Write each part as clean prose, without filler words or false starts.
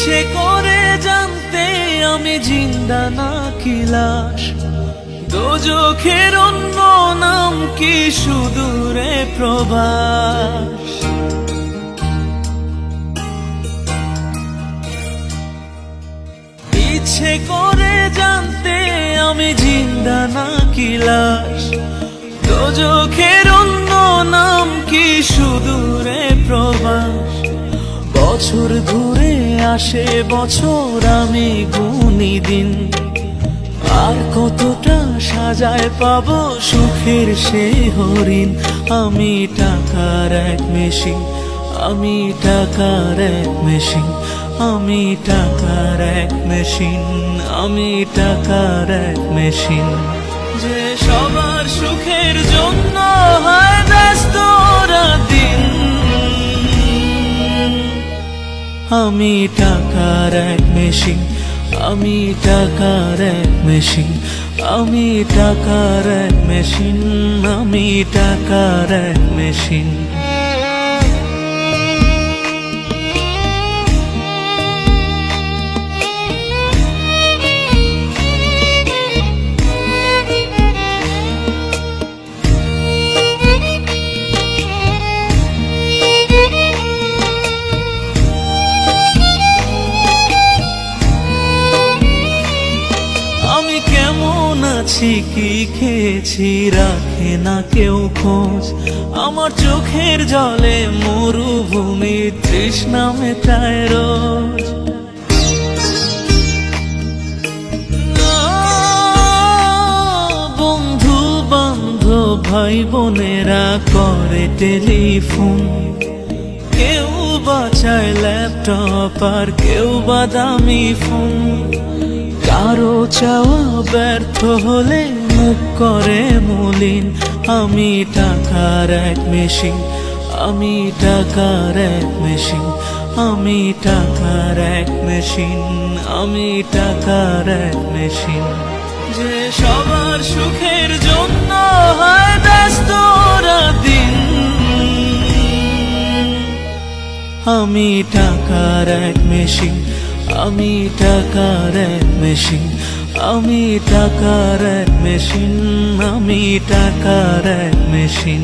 ইচ্ছে করে জানতে আমি জিন্দা নাকি লাশ, দোজখের অন্য নাম কি সুদূরে প্রবাস। ইচ্ছে করে জানতে আমি জিন্দা নাকি লাশ, দোজখের অন্য নাম কি সুদূরে প্রবাস। বছর ঘুরে আসে বছর, আমি গুনি দিন, আর কতটা সাজায় পাবো সুখের সে হরিণ। আমি টাকার এক মেশিন, আমি টাকার এক মেশিন, আমি টাকার এক মেশিন, আমি টাকার এক মেশিন। যে সবার সুখের জন্য হয় ব্যস্ত দিন, আমি টাকার এক মেশিন, আমি টাকার এক মেশিন, আমি টাকার এক মেশিন, আমি টাকার এক মেশিন। কি খেয়েছি রাখে না কেউ খোঁজ, আমার চোখের জলে মরুভূমি তৃষ্ণা মেটায় রোজ। বন্ধু বান্ধব ভাই বোনেরা করে টেলিফোন, কেউ বাঁচায় ল্যাপটপ আর কেউ বাদামি ফোন। কারো চাওয়া ব্যর্থ হলে মুখ করে মলিন, আমি টাকার এক মেশিন, আমি টাকার এক মেশিন, আমি টাকার এক মেশিন, আমি টাকার এক মেশিন। যে সবার সুখের জন্য হয় ব্যস্ত দিন, আমি টাকার এক মেশিন, আমি টাকার এক মেশিন, আমি টাকার এক মেশিন, আমি টাকার এক মেশিন।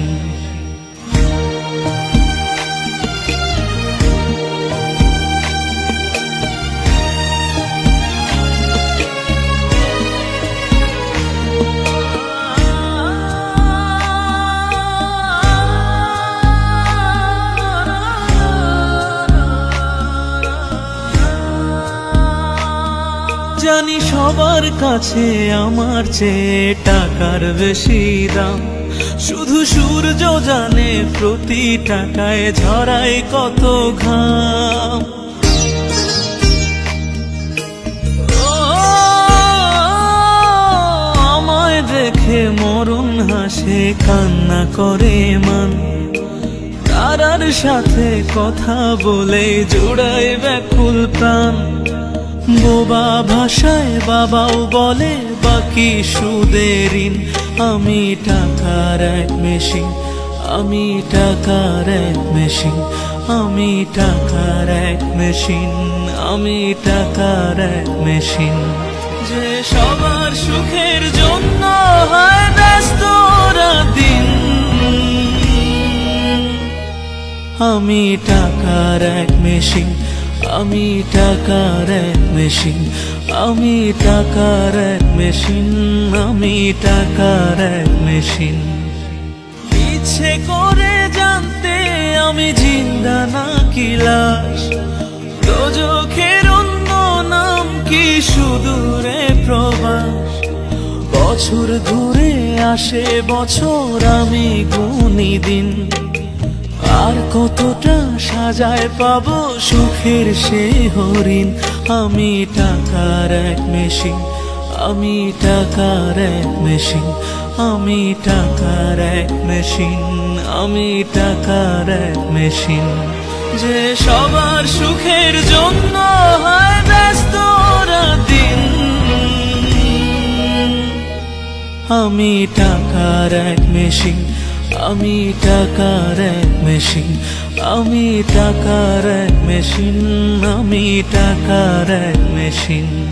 জানি সবার কাছে আমার চেয়ে টাকার বেশি দাম, শুধু সূর্য জানে প্রতি টাকায় ঝরায় কত ঘাম। আমায় দেখে মরণ হাসে কান্না করে মান, তারার সাথে কথা বলে জোড়ায় ব্যাকুল প্রাণ। বোবা ভাষায় বাবাও বলে বাকি সুদের ঋণ, আমি টাকার এক মেশিন, আমি টাকার এক মেশিন, আমি টাকার এক মেশিন, আমি টাকার এক মেশিন। যে সবার সুখের জন্য হয় ব্যস্ত দিন, আমি টাকার এক মেশিন, আমি টাকার এক মেশিন, আমি টাকার এক মেশিন, আমি টাকার এক মেশিন। ইচ্ছে করে জানতে আমি জিন্দা নাকি লাশ, দোজখের অন্য নাম কি সুদূরে প্রবাস। বছর ঘুরে আসে বছর, আমি গুনি দিন, আর কতটা সাজায় পাবো সুখের সে হরিণ। আমি টাকার এক মেশিন, আমি টাকার এক মেশিন, আমি টাকার এক মেশিন, আমি টাকার এক মেশিন। যে সবার সুখের জন্য হয় ব্যস্ত দিন, আমি টাকার এক মেশিন, আমি টাকার এক মেশিন, আমি টাকার এক মেশিন, আমি টাকার এক মেশিন।